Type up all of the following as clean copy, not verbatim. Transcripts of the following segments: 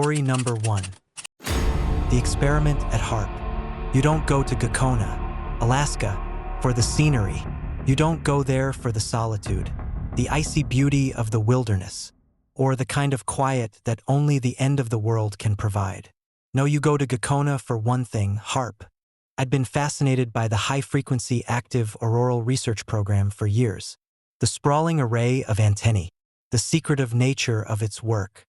Story number 1. The experiment at Harp. You don't go to Gakona, Alaska, for the scenery. You don't go there for the solitude, the icy beauty of the wilderness, or the kind of quiet that only the end of the world can provide. No, you go to Gakona for one thing, Harp. I'd been fascinated by the high-frequency active auroral research program for years. The sprawling array of antennae, the secretive nature of its work,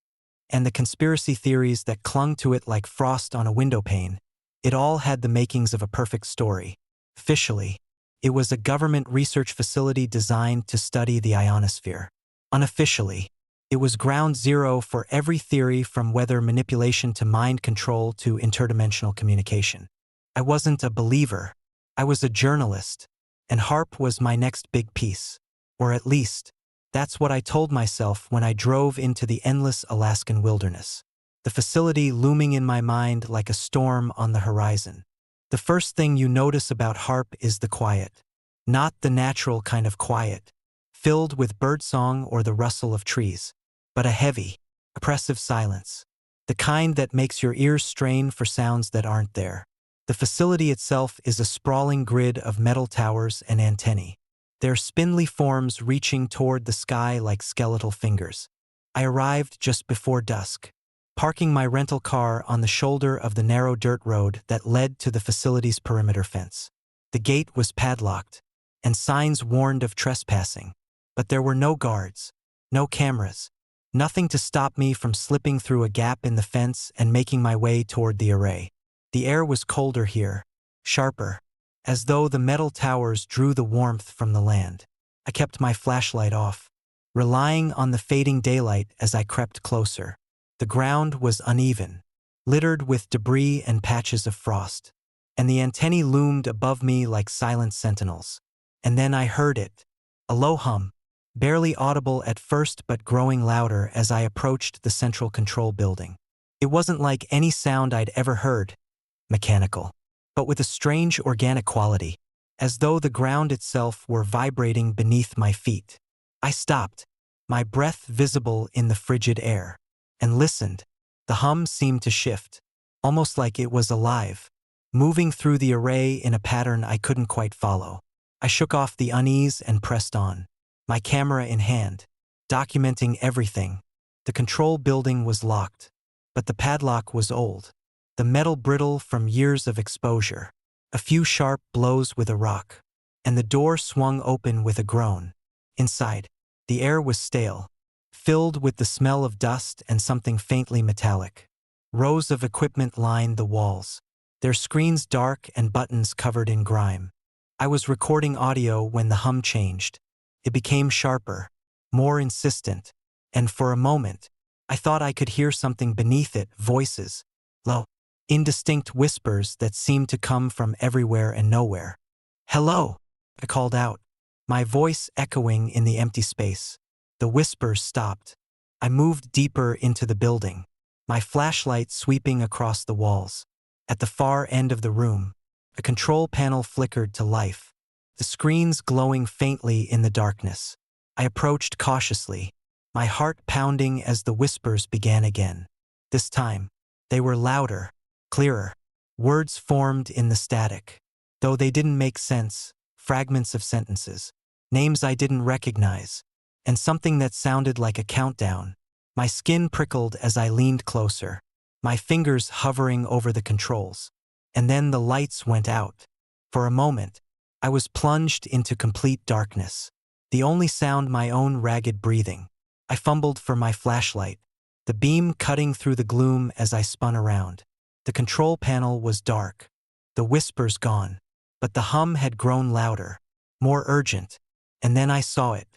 and the conspiracy theories that clung to it like frost on a windowpane. It all had the makings of a perfect story. Officially, it was a government research facility designed to study the ionosphere. Unofficially, it was ground zero for every theory from weather manipulation to mind control to interdimensional communication. I wasn't a believer. I was a journalist, and Harp was my next big piece. Or at least, that's what I told myself when I drove into the endless Alaskan wilderness. The facility looming in my mind like a storm on the horizon. The first thing you notice about Harp is the quiet. Not the natural kind of quiet, filled with birdsong or the rustle of trees, but a heavy, oppressive silence. The kind that makes your ears strain for sounds that aren't there. The facility itself is a sprawling grid of metal towers and antennae, their spindly forms reaching toward the sky like skeletal fingers. I arrived just before dusk, parking my rental car on the shoulder of the narrow dirt road that led to the facility's perimeter fence. The gate was padlocked, and signs warned of trespassing, but there were no guards, no cameras, nothing to stop me from slipping through a gap in the fence and making my way toward the array. The air was colder here, sharper, as though the metal towers drew the warmth from the land. I kept my flashlight off, relying on the fading daylight as I crept closer. The ground was uneven, littered with debris and patches of frost, and the antennae loomed above me like silent sentinels. And then I heard it, a low hum, barely audible at first but growing louder as I approached the central control building. It wasn't like any sound I'd ever heard, mechanical, but with a strange organic quality, as though the ground itself were vibrating beneath my feet. I stopped, my breath visible in the frigid air, and listened. The hum seemed to shift, almost like it was alive, moving through the array in a pattern I couldn't quite follow. I shook off the unease and pressed on, my camera in hand, documenting everything. The control building was locked, but the padlock was old, the metal brittle from years of exposure. A few sharp blows with a rock, and the door swung open with a groan. Inside, the air was stale, filled with the smell of dust and something faintly metallic. Rows of equipment lined the walls, their screens dark and buttons covered in grime. I was recording audio when the hum changed. It became sharper, more insistent, and for a moment, I thought I could hear something beneath it, voices, low, indistinct whispers that seemed to come from everywhere and nowhere. "Hello," I called out, my voice echoing in the empty space. The whispers stopped. I moved deeper into the building, my flashlight sweeping across the walls. At the far end of the room, a control panel flickered to life, the screens glowing faintly in the darkness. I approached cautiously, my heart pounding as the whispers began again. This time, they were louder, clearer. Words formed in the static, though they didn't make sense, fragments of sentences, names I didn't recognize, and something that sounded like a countdown. My skin prickled as I leaned closer, my fingers hovering over the controls. And then the lights went out. For a moment, I was plunged into complete darkness, the only sound my own ragged breathing. I fumbled for my flashlight, the beam cutting through the gloom as I spun around. The control panel was dark, the whispers gone, but the hum had grown louder, more urgent, and then I saw it.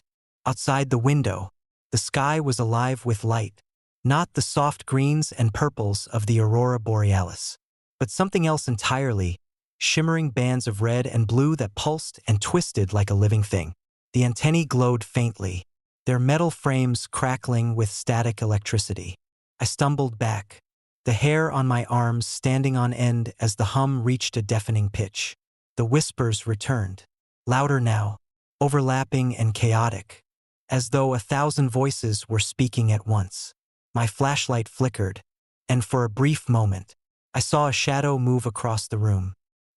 Outside the window, the sky was alive with light, not the soft greens and purples of the aurora borealis, but something else entirely, shimmering bands of red and blue that pulsed and twisted like a living thing. The antennae glowed faintly, their metal frames crackling with static electricity. I stumbled back, the hair on my arms standing on end as the hum reached a deafening pitch. The whispers returned, louder now, overlapping and chaotic, as though 1,000 voices were speaking at once. My flashlight flickered, and for a brief moment, I saw a shadow move across the room.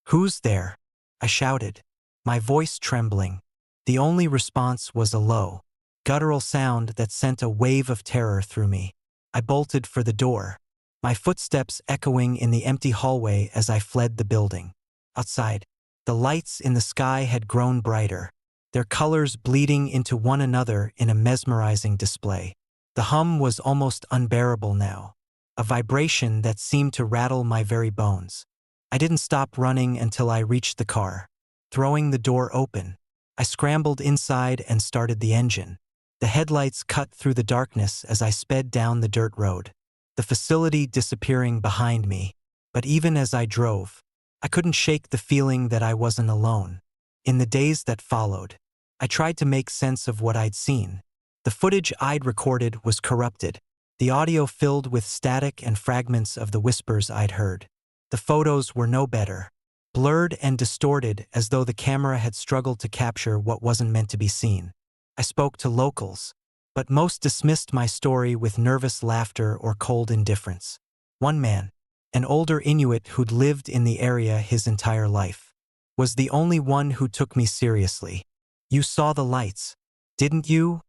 "Who's there?" I shouted, my voice trembling. The only response was a low, guttural sound that sent a wave of terror through me. I bolted for the door, my footsteps echoing in the empty hallway as I fled the building. Outside, the lights in the sky had grown brighter, their colors bleeding into one another in a mesmerizing display. The hum was almost unbearable now, a vibration that seemed to rattle my very bones. I didn't stop running until I reached the car. Throwing the door open, I scrambled inside and started the engine. The headlights cut through the darkness as I sped down the dirt road, the facility disappearing behind me. But even as I drove, I couldn't shake the feeling that I wasn't alone. In the days that followed, I tried to make sense of what I'd seen. The footage I'd recorded was corrupted, the audio filled with static and fragments of the whispers I'd heard. The photos were no better, blurred and distorted as though the camera had struggled to capture what wasn't meant to be seen. I spoke to locals, but most dismissed my story with nervous laughter or cold indifference. One man, an older Inuit who'd lived in the area his entire life, was the only one who took me seriously. "You saw the lights, didn't you?"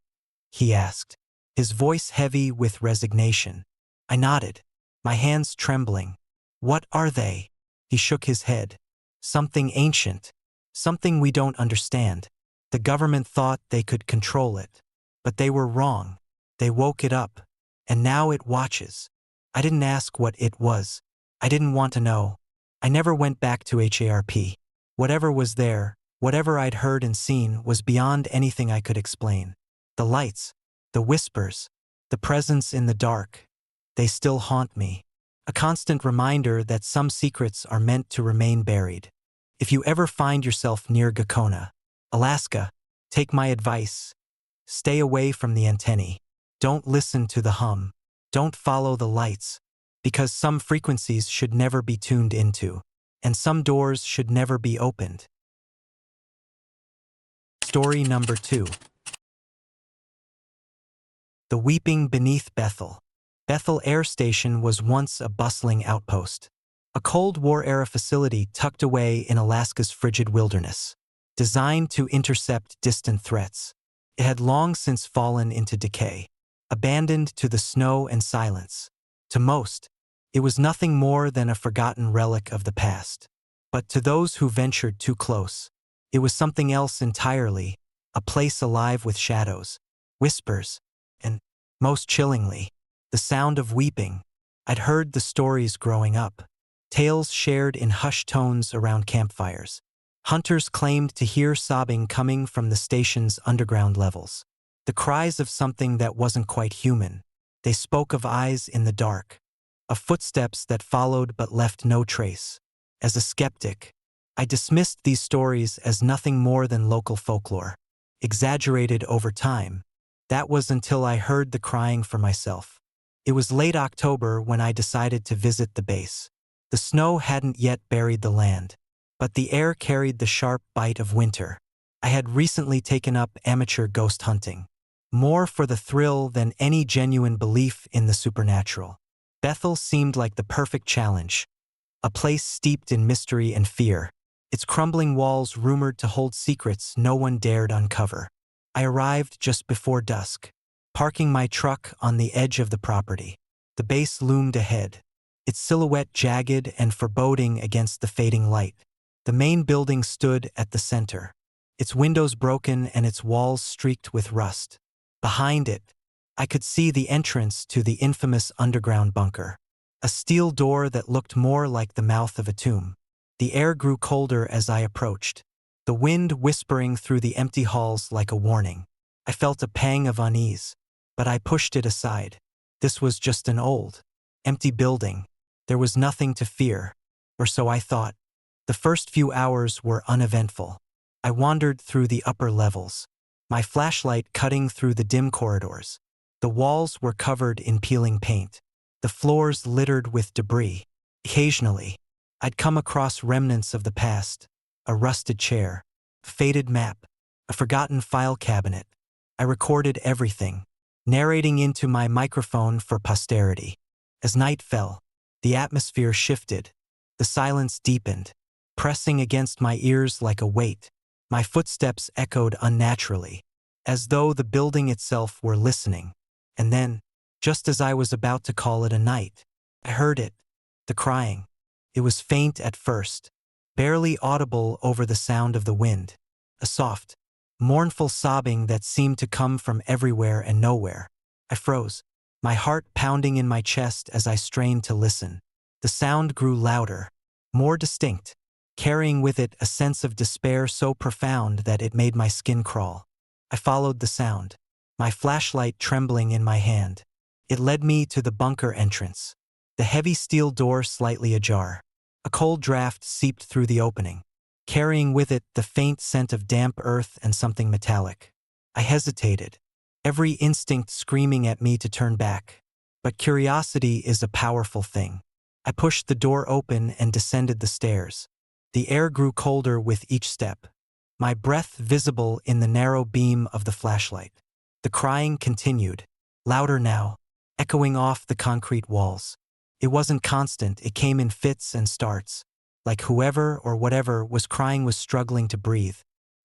he asked, his voice heavy with resignation. I nodded, my hands trembling. "What are they?" He shook his head. "Something ancient, something we don't understand. The government thought they could control it, but they were wrong. They woke it up, and now it watches." I didn't ask what it was. I didn't want to know. I never went back to HARP. Whatever was there, whatever I'd heard and seen, was beyond anything I could explain. The lights, the whispers, the presence in the dark, they still haunt me. A constant reminder that some secrets are meant to remain buried. If you ever find yourself near Gakona, Alaska, take my advice. Stay away from the antennae. Don't listen to the hum. Don't follow the lights, because some frequencies should never be tuned into, and some doors should never be opened. Story number 2. The Weeping Beneath Bethel. Bethel Air Station was once a bustling outpost, a Cold War-era facility tucked away in Alaska's frigid wilderness. Designed to intercept distant threats, it had long since fallen into decay, abandoned to the snow and silence. To most, it was nothing more than a forgotten relic of the past. But to those who ventured too close, it was something else entirely, a place alive with shadows, whispers, and, most chillingly, the sound of weeping. I'd heard the stories growing up, tales shared in hushed tones around campfires. Hunters claimed to hear sobbing coming from the station's underground levels. The cries of something that wasn't quite human. They spoke of eyes in the dark, of footsteps that followed but left no trace. As a skeptic, I dismissed these stories as nothing more than local folklore, exaggerated over time. That was until I heard the crying for myself. It was late October when I decided to visit the base. The snow hadn't yet buried the land, but the air carried the sharp bite of winter. I had recently taken up amateur ghost hunting, more for the thrill than any genuine belief in the supernatural. Bethel seemed like the perfect challenge, a place steeped in mystery and fear, its crumbling walls rumored to hold secrets no one dared uncover. I arrived just before dusk, parking my truck on the edge of the property. The base loomed ahead, its silhouette jagged and foreboding against the fading light. The main building stood at the center, its windows broken and its walls streaked with rust. Behind it, I could see the entrance to the infamous underground bunker, a steel door that looked more like the mouth of a tomb. The air grew colder as I approached, the wind whispering through the empty halls like a warning. I felt a pang of unease, but I pushed it aside. This was just an old, empty building. There was nothing to fear, or so I thought. The first few hours were uneventful. I wandered through the upper levels, my flashlight cutting through the dim corridors. The walls were covered in peeling paint, the floors littered with debris. Occasionally, I'd come across remnants of the past, a rusted chair, a faded map, a forgotten file cabinet. I recorded everything, narrating into my microphone for posterity. As night fell, the atmosphere shifted. The silence deepened, pressing against my ears like a weight. My footsteps echoed unnaturally, as though the building itself were listening. And then, just as I was about to call it a night, I heard it, the crying. It was faint at first, barely audible over the sound of the wind. A soft, mournful sobbing that seemed to come from everywhere and nowhere. I froze, my heart pounding in my chest as I strained to listen. The sound grew louder, more distinct, carrying with it a sense of despair so profound that it made my skin crawl. I followed the sound, my flashlight trembling in my hand. It led me to the bunker entrance, the heavy steel door slightly ajar. A cold draft seeped through the opening, carrying with it the faint scent of damp earth and something metallic. I hesitated, every instinct screaming at me to turn back. But curiosity is a powerful thing. I pushed the door open and descended the stairs. The air grew colder with each step, my breath visible in the narrow beam of the flashlight. The crying continued, louder now, echoing off the concrete walls. It wasn't constant, it came in fits and starts, like whoever or whatever was crying was struggling to breathe.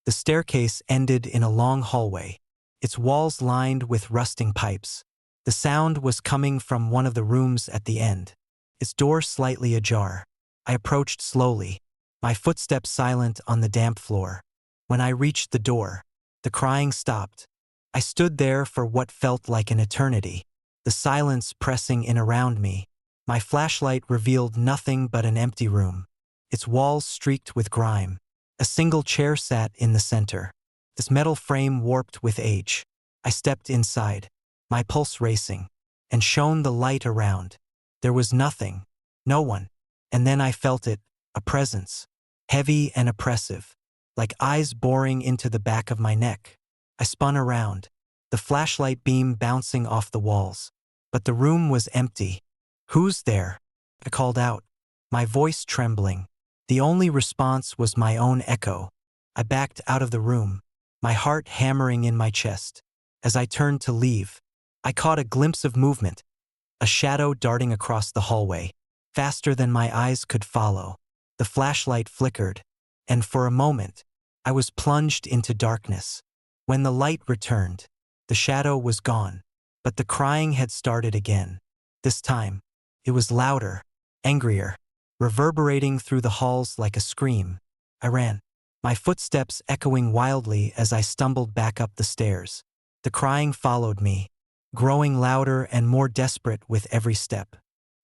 The staircase ended in a long hallway, its walls lined with rusting pipes. The sound was coming from one of the rooms at the end, its door slightly ajar. I approached slowly, my footsteps silent on the damp floor. When I reached the door, the crying stopped. I stood there for what felt like an eternity, the silence pressing in around me. My flashlight revealed nothing but an empty room, its walls streaked with grime. A single chair sat in the center, its metal frame warped with age. I stepped inside, my pulse racing, and shone the light around. There was nothing, no one. And then I felt it, a presence, heavy and oppressive, like eyes boring into the back of my neck. I spun around, the flashlight beam bouncing off the walls. But the room was empty. "Who's there?" I called out, my voice trembling. The only response was my own echo. I backed out of the room, my heart hammering in my chest. As I turned to leave, I caught a glimpse of movement, a shadow darting across the hallway, faster than my eyes could follow. The flashlight flickered, and for a moment, I was plunged into darkness. When the light returned, the shadow was gone, but the crying had started again. This time, it was louder, angrier, reverberating through the halls like a scream. I ran, my footsteps echoing wildly as I stumbled back up the stairs. The crying followed me, growing louder and more desperate with every step.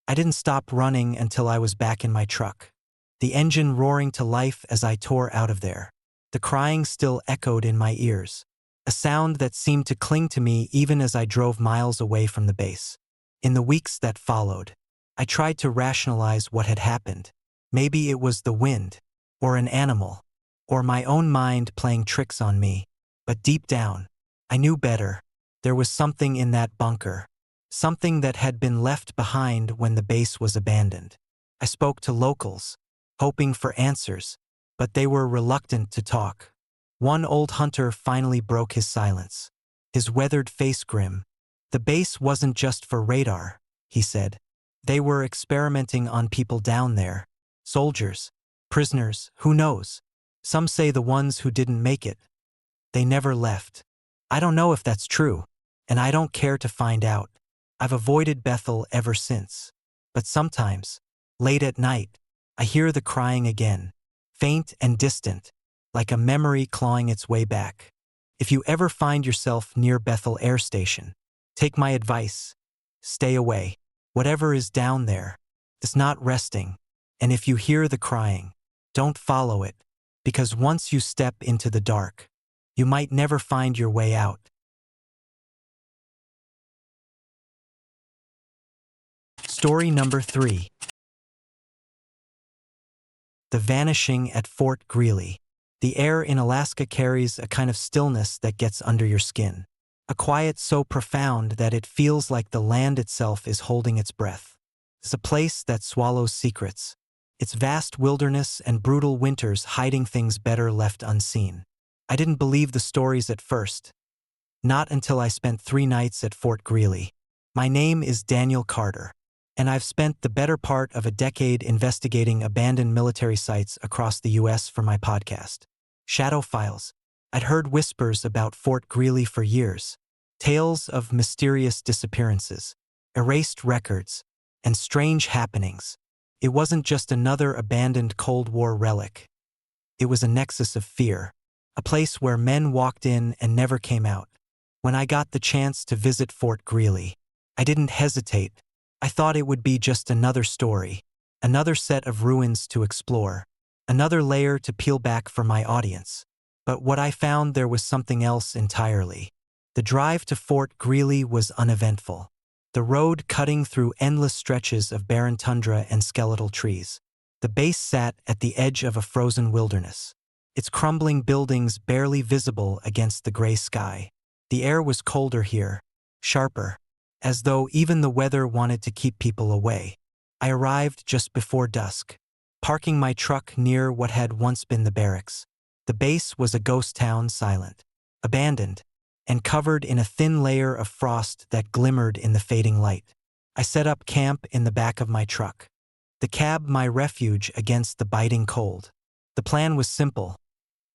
I didn't stop running until I was back in my truck, the engine roaring to life as I tore out of there. The crying still echoed in my ears, a sound that seemed to cling to me even as I drove miles away from the base. In the weeks that followed, I tried to rationalize what had happened. Maybe it was the wind, or an animal, or my own mind playing tricks on me. But deep down, I knew better. There was something in that bunker, something that had been left behind when the base was abandoned. I spoke to locals, hoping for answers, but they were reluctant to talk. One old hunter finally broke his silence, his weathered face grim. "The base wasn't just for radar," he said. "They were experimenting on people down there. Soldiers, prisoners, who knows? Some say the ones who didn't make it. They never left. I don't know if that's true, and I don't care to find out. I've avoided Bethel ever since. But sometimes, late at night, I hear the crying again, faint and distant, like a memory clawing its way back. If you ever find yourself near Bethel Air Station, take my advice. Stay away. Whatever is down there, it's not resting. And if you hear the crying, don't follow it, because once you step into the dark, you might never find your way out." Story number 3. The Vanishing at Fort Greely. The air in Alaska carries a kind of stillness that gets under your skin. A quiet so profound that it feels like the land itself is holding its breath. It's a place that swallows secrets, its vast wilderness and brutal winters hiding things better left unseen. I didn't believe the stories at first, not until I spent 3 nights at Fort Greely. My name is Daniel Carter. and I've spent the better part of a decade investigating abandoned military sites across the U.S. for my podcast, Shadow Files. I'd heard whispers about Fort Greely for years, tales of mysterious disappearances, erased records, and strange happenings. It wasn't just another abandoned Cold War relic. It was a nexus of fear, a place where men walked in and never came out. When I got the chance to visit Fort Greely, I didn't hesitate. I thought it would be just another story, another set of ruins to explore, another layer to peel back for my audience. But what I found there was something else entirely. The drive to Fort Greely was uneventful. The road cutting through endless stretches of barren tundra and skeletal trees. The base sat at the edge of a frozen wilderness, its crumbling buildings barely visible against the gray sky. The air was colder here, sharper, as though even the weather wanted to keep people away. I arrived just before dusk, parking my truck near what had once been the barracks. The base was a ghost town, silent, abandoned, and covered in a thin layer of frost that glimmered in the fading light. I set up camp in the back of my truck, the cab my refuge against the biting cold. The plan was simple: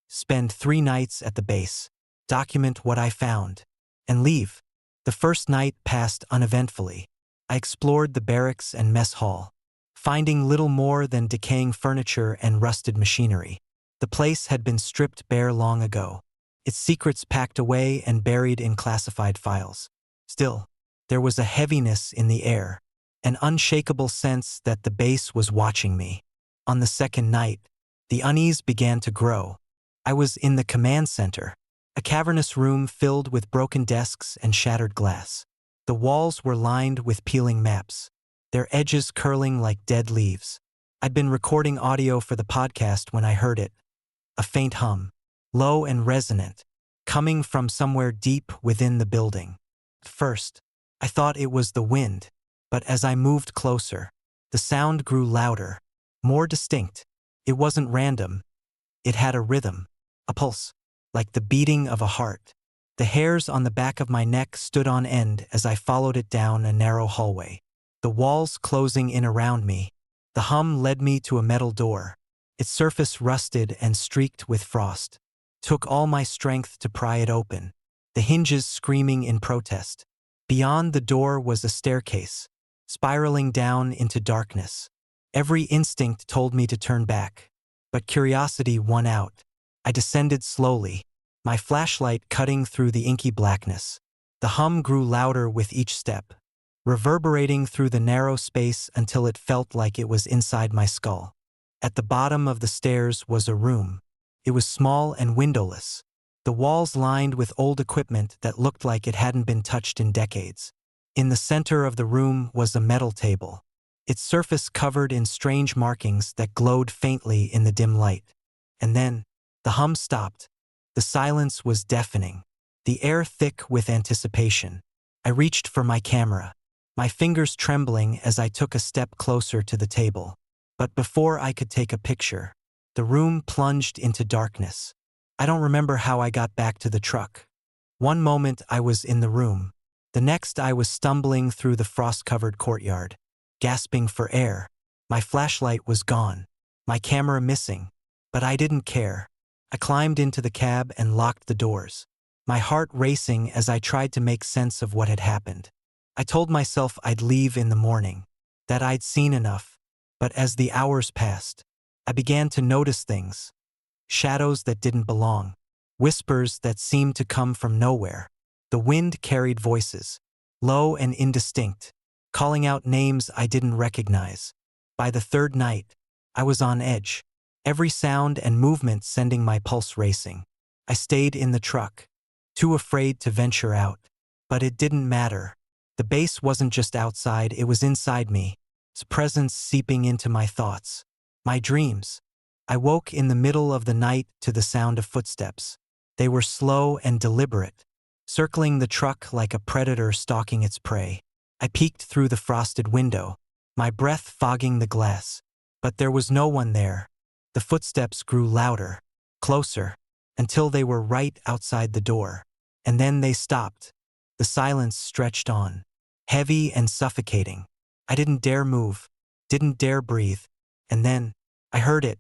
spend 3 nights at the base, document what I found, and leave. The first night passed uneventfully. I explored the barracks and mess hall, finding little more than decaying furniture and rusted machinery. The place had been stripped bare long ago, its secrets packed away and buried in classified files. Still, there was a heaviness in the air, an unshakable sense that the base was watching me. On the second night, the unease began to grow. I was in the command center, a cavernous room filled with broken desks and shattered glass. The walls were lined with peeling maps, their edges curling like dead leaves. I'd been recording audio for the podcast when I heard it, a faint hum, low and resonant, coming from somewhere deep within the building. At first, I thought it was the wind, but as I moved closer, the sound grew louder, more distinct. It wasn't random. It had a rhythm, a pulse, like the beating of a heart. The hairs on the back of my neck stood on end as I followed it down a narrow hallway, the walls closing in around me. The hum led me to a metal door, its surface rusted and streaked with frost. Took all my strength to pry it open, the hinges screaming in protest. Beyond the door was a staircase, spiraling down into darkness. Every instinct told me to turn back, but curiosity won out. I descended slowly, my flashlight cutting through the inky blackness. The hum grew louder with each step, reverberating through the narrow space until it felt like it was inside my skull. At the bottom of the stairs was a room. It was small and windowless, the walls lined with old equipment that looked like it hadn't been touched in decades. In the center of the room was a metal table, its surface covered in strange markings that glowed faintly in the dim light. And then, the hum stopped. The silence was deafening, the air thick with anticipation. I reached for my camera, my fingers trembling as I took a step closer to the table. But before I could take a picture, the room plunged into darkness. I don't remember how I got back to the truck. One moment I was in the room. The next I was stumbling through the frost-covered courtyard, gasping for air. My flashlight was gone, my camera missing. But I didn't care. I climbed into the cab and locked the doors, my heart racing as I tried to make sense of what had happened. I told myself I'd leave in the morning, that I'd seen enough. But as the hours passed, I began to notice things. Shadows that didn't belong, whispers that seemed to come from nowhere. The wind carried voices, low and indistinct, calling out names I didn't recognize. By the third night, I was on edge, every sound and movement sending my pulse racing. I stayed in the truck, too afraid to venture out. But it didn't matter. The base wasn't just outside, it was inside me, its presence seeping into my thoughts, my dreams. I woke in the middle of the night to the sound of footsteps. They were slow and deliberate, circling the truck like a predator stalking its prey. I peeked through the frosted window, my breath fogging the glass. But there was no one there. The footsteps grew louder, closer, until they were right outside the door. And then they stopped. The silence stretched on, heavy and suffocating. I didn't dare move, didn't dare breathe, and then I heard it,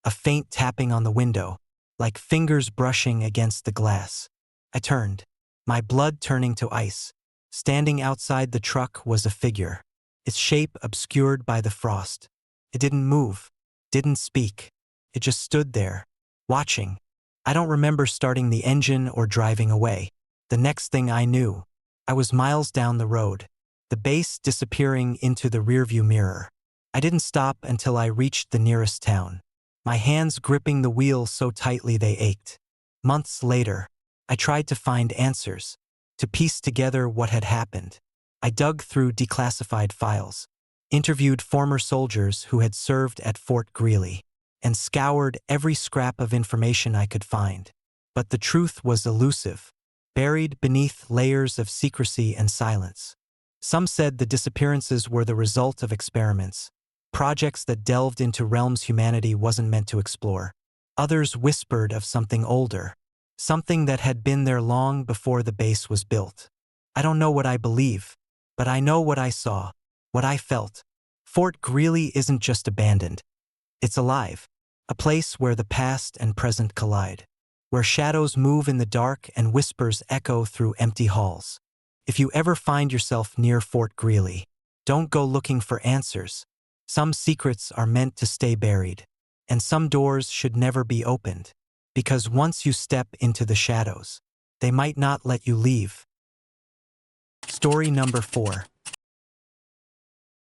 a faint tapping on the window, like fingers brushing against the glass. I turned, my blood turning to ice. Standing outside the truck was a figure, its shape obscured by the frost. It didn't move, didn't speak. It just stood there, watching. I don't remember starting the engine or driving away. The next thing I knew, I was miles down the road, the base disappearing into the rearview mirror. I didn't stop until I reached the nearest town, my hands gripping the wheel so tightly they ached. Months later, I tried to find answers, to piece together what had happened. I dug through declassified files, interviewed former soldiers who had served at Fort Greely, and scoured every scrap of information I could find. But the truth was elusive, buried beneath layers of secrecy and silence. Some said the disappearances were the result of experiments, projects that delved into realms humanity wasn't meant to explore. Others whispered of something older, something that had been there long before the base was built. I don't know what I believe, but I know what I saw, what I felt. Fort Greely isn't just abandoned. It's alive, a place where the past and present collide, where shadows move in the dark and whispers echo through empty halls. If you ever find yourself near Fort Greely, don't go looking for answers. Some secrets are meant to stay buried, and some doors should never be opened, because once you step into the shadows, they might not let you leave. Story number 4.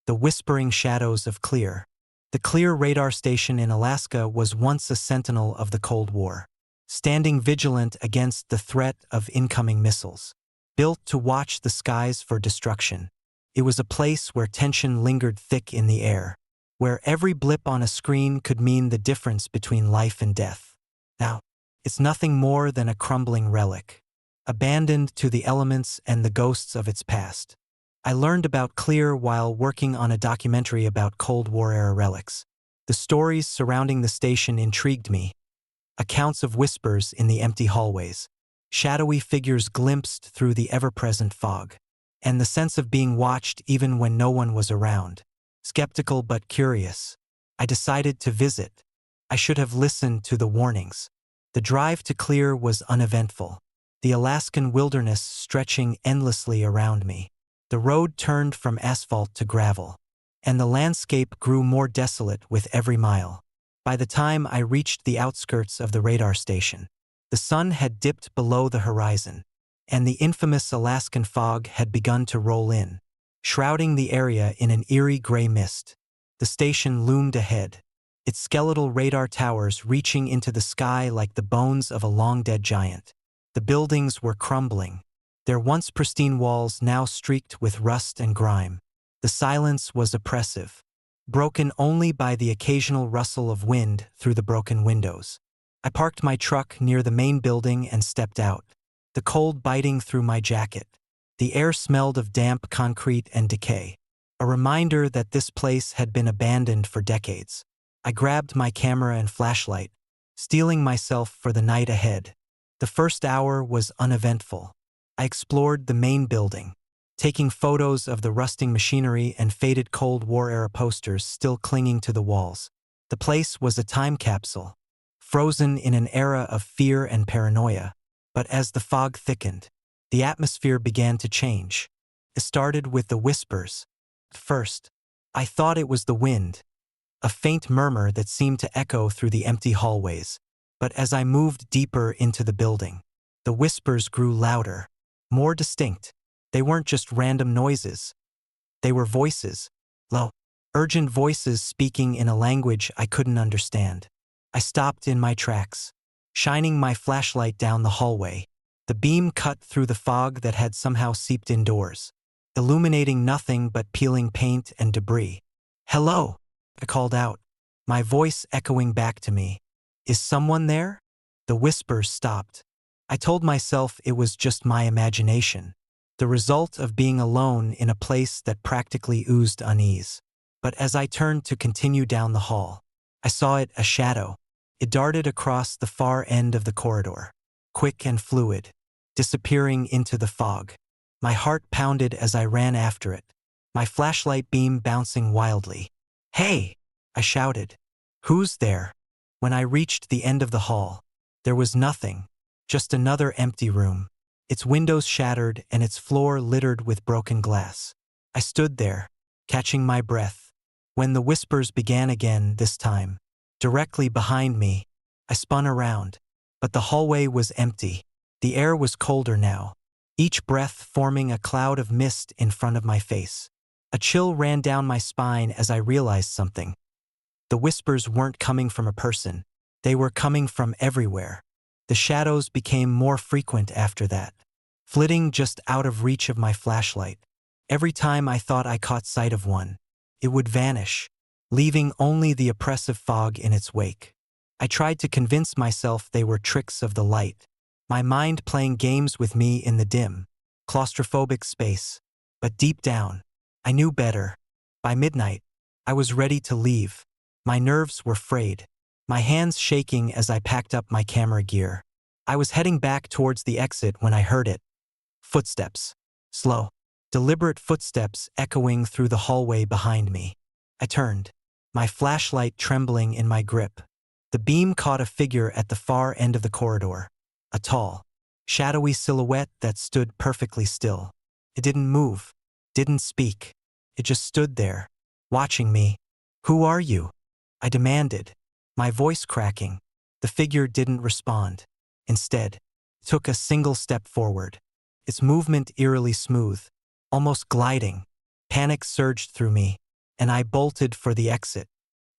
The Whispering Shadows of Clear. The Clear radar station in Alaska was once a sentinel of the Cold War, standing vigilant against the threat of incoming missiles. Built to watch the skies for destruction, it was a place where tension lingered thick in the air, where every blip on a screen could mean the difference between life and death. Now, it's nothing more than a crumbling relic, abandoned to the elements and the ghosts of its past. I learned about Clear while working on a documentary about Cold War-era relics. The stories surrounding the station intrigued me. Accounts of whispers in the empty hallways, shadowy figures glimpsed through the ever-present fog, and the sense of being watched even when no one was around. Skeptical but curious, I decided to visit. I should have listened to the warnings. The drive to Clear was uneventful, the Alaskan wilderness stretching endlessly around me. The road turned from asphalt to gravel, and the landscape grew more desolate with every mile. By the time I reached the outskirts of the radar station, the sun had dipped below the horizon, and the infamous Alaskan fog had begun to roll in, shrouding the area in an eerie gray mist. The station loomed ahead, its skeletal radar towers reaching into the sky like the bones of a long-dead giant. The buildings were crumbling, their once pristine walls now streaked with rust and grime. The silence was oppressive, broken only by the occasional rustle of wind through the broken windows. I parked my truck near the main building and stepped out, the cold biting through my jacket. The air smelled of damp concrete and decay, a reminder that this place had been abandoned for decades. I grabbed my camera and flashlight, steeling myself for the night ahead. The first hour was uneventful. I explored the main building, taking photos of the rusting machinery and faded Cold War-era posters still clinging to the walls. The place was a time capsule, frozen in an era of fear and paranoia. But as the fog thickened, the atmosphere began to change. It started with the whispers. At first, I thought it was the wind, a faint murmur that seemed to echo through the empty hallways. But as I moved deeper into the building, the whispers grew louder, more distinct. They weren't just random noises. They were voices, low, urgent voices speaking in a language I couldn't understand. I stopped in my tracks, shining my flashlight down the hallway. The beam cut through the fog that had somehow seeped indoors, illuminating nothing but peeling paint and debris. "Hello," I called out, my voice echoing back to me. "Is someone there?" The whispers stopped. I told myself it was just my imagination, the result of being alone in a place that practically oozed unease. But as I turned to continue down the hall, I saw it, a shadow. It darted across the far end of the corridor, quick and fluid, disappearing into the fog. My heart pounded as I ran after it, my flashlight beam bouncing wildly. "Hey!" I shouted. "Who's there?" When I reached the end of the hall, there was nothing, just another empty room, its windows shattered and its floor littered with broken glass. I stood there, catching my breath, when the whispers began again this time. Directly behind me, I spun around, but the hallway was empty. The air was colder now, each breath forming a cloud of mist in front of my face. A chill ran down my spine as I realized something. The whispers weren't coming from a person. They were coming from everywhere. The shadows became more frequent after that, flitting just out of reach of my flashlight. Every time I thought I caught sight of one, it would vanish, leaving only the oppressive fog in its wake. I tried to convince myself they were tricks of the light, my mind playing games with me in the dim, claustrophobic space. But deep down, I knew better. By midnight, I was ready to leave. My nerves were frayed, my hands shaking as I packed up my camera gear. I was heading back towards the exit when I heard it. Footsteps. Slow, deliberate footsteps echoing through the hallway behind me. I turned, my flashlight trembling in my grip. The beam caught a figure at the far end of the corridor, a tall, shadowy silhouette that stood perfectly still. It didn't move, didn't speak. It just stood there, watching me. "Who are you?" I demanded, my voice cracking. The figure didn't respond. Instead, it took a single step forward, its movement eerily smooth, almost gliding. Panic surged through me, and I bolted for the exit,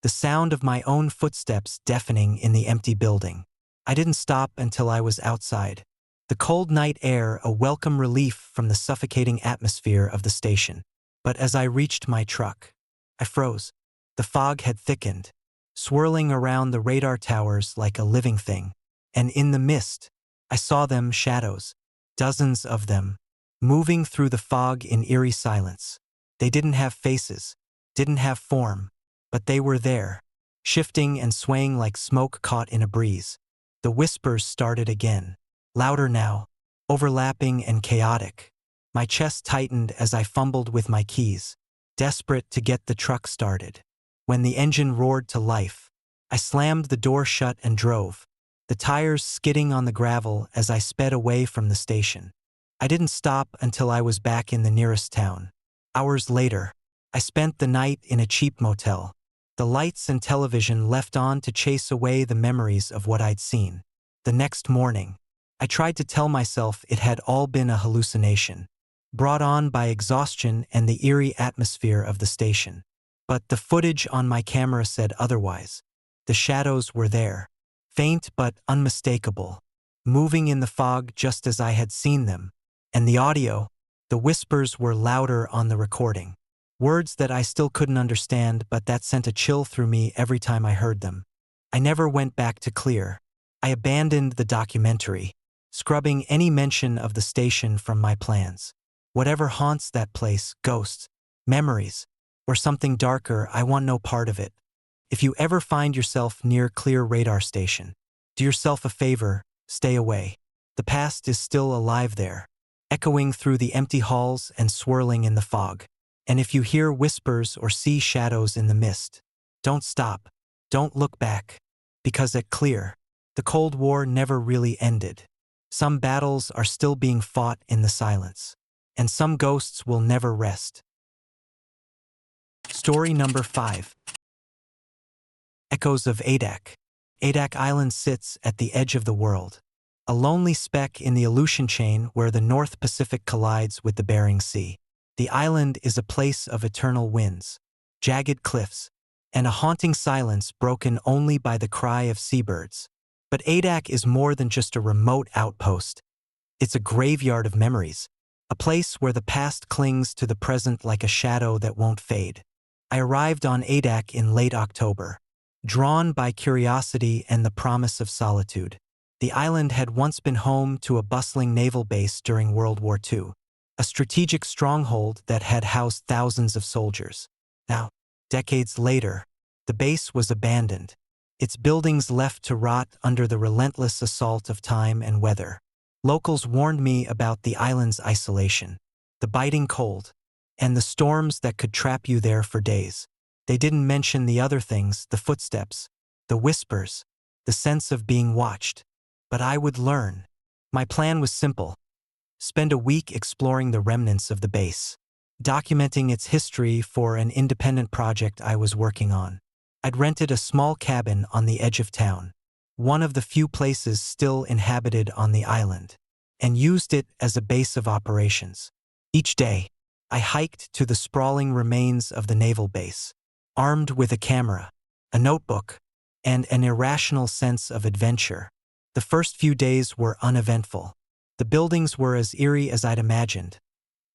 the sound of my own footsteps deafening in the empty building. I didn't stop until I was outside, the cold night air a welcome relief from the suffocating atmosphere of the station. But as I reached my truck, I froze. The fog had thickened, swirling around the radar towers like a living thing. And in the mist, I saw them, shadows, dozens of them, moving through the fog in eerie silence. They didn't have faces, didn't have form, but they were there, shifting and swaying like smoke caught in a breeze. The whispers started again, louder now, overlapping and chaotic. My chest tightened as I fumbled with my keys, desperate to get the truck started. When the engine roared to life, I slammed the door shut and drove, the tires skidding on the gravel as I sped away from the station. I didn't stop until I was back in the nearest town. Hours later, I spent the night in a cheap motel, the lights and television left on to chase away the memories of what I'd seen. The next morning, I tried to tell myself it had all been a hallucination, brought on by exhaustion and the eerie atmosphere of the station. But the footage on my camera said otherwise. The shadows were there, faint but unmistakable, moving in the fog just as I had seen them. And the audio, the whispers were louder on the recording. Words that I still couldn't understand, but that sent a chill through me every time I heard them. I never went back to clear. I abandoned the documentary, scrubbing any mention of the station from my plans. Whatever haunts that place, ghosts, memories, or something darker, I want no part of it. If you ever find yourself near Clear Radar Station, do yourself a favor, stay away. The past is still alive there, echoing through the empty halls and swirling in the fog. And if you hear whispers or see shadows in the mist, don't stop, don't look back, because at Clear, the Cold War never really ended. Some battles are still being fought in the silence, and some ghosts will never rest. Story number 5. Echoes of Adak. Adak Island sits at the edge of the world, a lonely speck in the Aleutian chain where the North Pacific collides with the Bering Sea. The island is a place of eternal winds, jagged cliffs, and a haunting silence broken only by the cry of seabirds. But Adak is more than just a remote outpost. It's a graveyard of memories, a place where the past clings to the present like a shadow that won't fade. I arrived on Adak in late October, drawn by curiosity and the promise of solitude. The island had once been home to a bustling naval base during World War II, a strategic stronghold that had housed thousands of soldiers. Now, decades later, the base was abandoned, its buildings left to rot under the relentless assault of time and weather. Locals warned me about the island's isolation, the biting cold, and the storms that could trap you there for days. They didn't mention the other things, the footsteps, the whispers, the sense of being watched. But I would learn. My plan was simple. Spend a week exploring the remnants of the base, documenting its history for an independent project I was working on. I'd rented a small cabin on the edge of town, one of the few places still inhabited on the island, and used it as a base of operations. Each day, I hiked to the sprawling remains of the naval base, armed with a camera, a notebook, and an irrational sense of adventure. The first few days were uneventful. The buildings were as eerie as I'd imagined.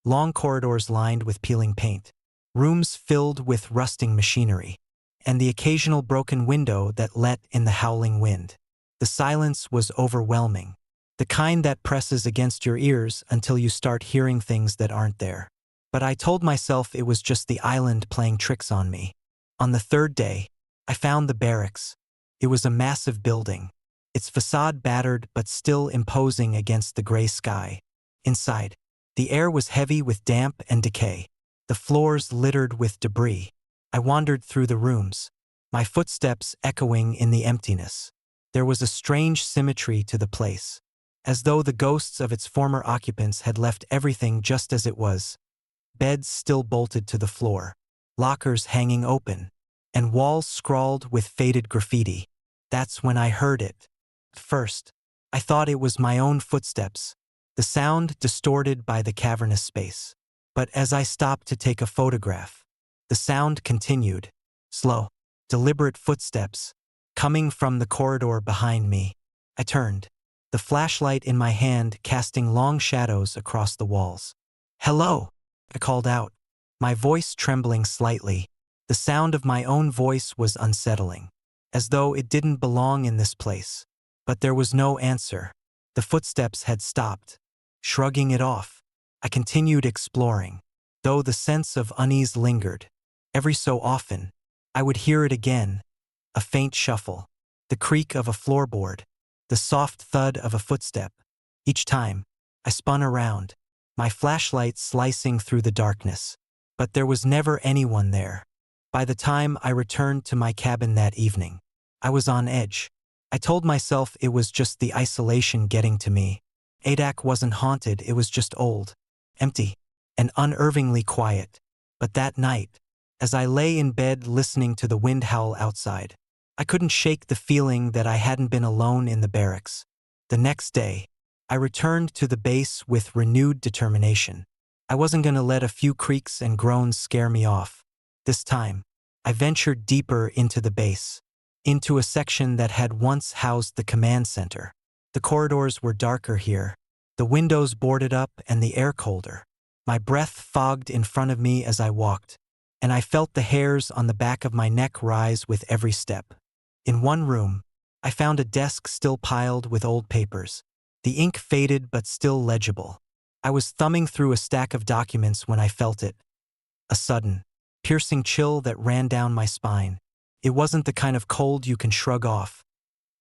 Long corridors lined with peeling paint, rooms filled with rusting machinery, and the occasional broken window that let in the howling wind. The silence was overwhelming, the kind that presses against your ears until you start hearing things that aren't there. But I told myself it was just the island playing tricks on me. On the third day, I found the barracks. It was a massive building, its facade battered but still imposing against the gray sky. Inside, the air was heavy with damp and decay, the floors littered with debris. I wandered through the rooms, my footsteps echoing in the emptiness. There was a strange symmetry to the place, as though the ghosts of its former occupants had left everything just as it was. Beds still bolted to the floor, lockers hanging open, and walls scrawled with faded graffiti. That's when I heard it. First, I thought it was my own footsteps, the sound distorted by the cavernous space. But as I stopped to take a photograph, the sound continued, slow, deliberate footsteps, coming from the corridor behind me. I turned, the flashlight in my hand casting long shadows across the walls. "Hello," I called out, my voice trembling slightly. The sound of my own voice was unsettling, as though it didn't belong in this place. But there was no answer. The footsteps had stopped. Shrugging it off, I continued exploring, though the sense of unease lingered. Every so often, I would hear it again, a faint shuffle, the creak of a floorboard, the soft thud of a footstep. Each time, I spun around, my flashlight slicing through the darkness. But there was never anyone there. By the time I returned to my cabin that evening, I was on edge. I told myself it was just the isolation getting to me. Adak wasn't haunted, it was just old, empty, and unnervingly quiet. But that night, as I lay in bed listening to the wind howl outside, I couldn't shake the feeling that I hadn't been alone in the barracks. The next day, I returned to the base with renewed determination. I wasn't going to let a few creaks and groans scare me off. This time, I ventured deeper into the base, into a section that had once housed the command center. The corridors were darker here, the windows boarded up and the air colder. My breath fogged in front of me as I walked, and I felt the hairs on the back of my neck rise with every step. In one room, I found a desk still piled with old papers, the ink faded but still legible. I was thumbing through a stack of documents when I felt it. A sudden, piercing chill that ran down my spine. It wasn't the kind of cold you can shrug off.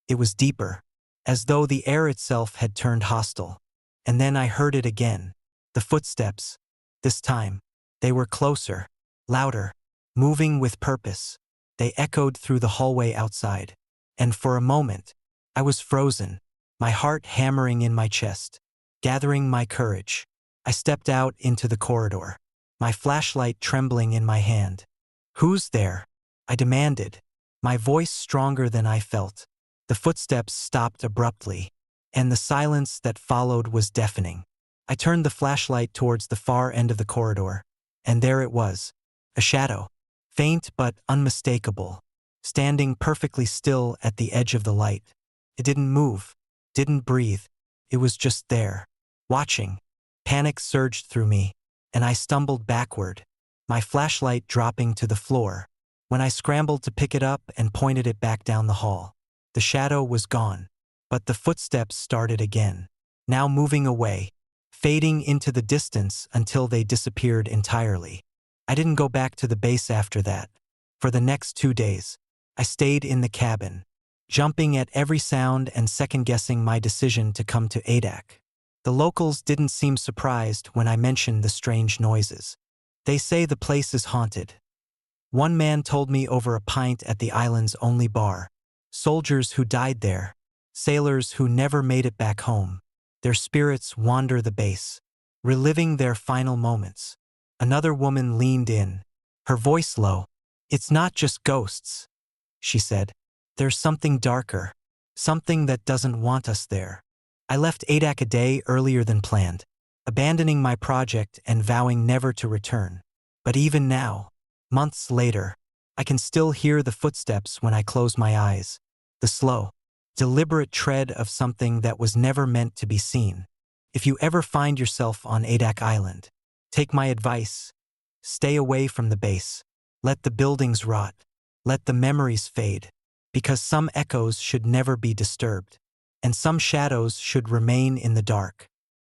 It was deeper, as though the air itself had turned hostile. And then I heard it again. The footsteps. This time, they were closer, louder, moving with purpose. They echoed through the hallway outside. And for a moment, I was frozen, my heart hammering in my chest. Gathering my courage, I stepped out into the corridor, my flashlight trembling in my hand. "Who's there?" I demanded, my voice stronger than I felt. The footsteps stopped abruptly, and the silence that followed was deafening. I turned the flashlight towards the far end of the corridor, and there it was, a shadow, faint but unmistakable, standing perfectly still at the edge of the light. It didn't move, didn't breathe. It was just there, watching. Panic surged through me, and I stumbled backward, my flashlight dropping to the floor. When I scrambled to pick it up and pointed it back down the hall, the shadow was gone, but the footsteps started again, now moving away, fading into the distance until they disappeared entirely. I didn't go back to the base after that. For the next 2 days, I stayed in the cabin, jumping at every sound and second-guessing my decision to come to Adak. The locals didn't seem surprised when I mentioned the strange noises. They say the place is haunted. One man told me over a pint at the island's only bar. Soldiers who died there, sailors who never made it back home, their spirits wander the base, reliving their final moments. Another woman leaned in, her voice low. It's not just ghosts, she said. There's something darker, something that doesn't want us there. I left Adak a day earlier than planned, abandoning my project and vowing never to return. But even now, months later, I can still hear the footsteps when I close my eyes, the slow, deliberate tread of something that was never meant to be seen. If you ever find yourself on Adak Island, take my advice. Stay away from the base. Let the buildings rot. Let the memories fade. Because some echoes should never be disturbed, and some shadows should remain in the dark.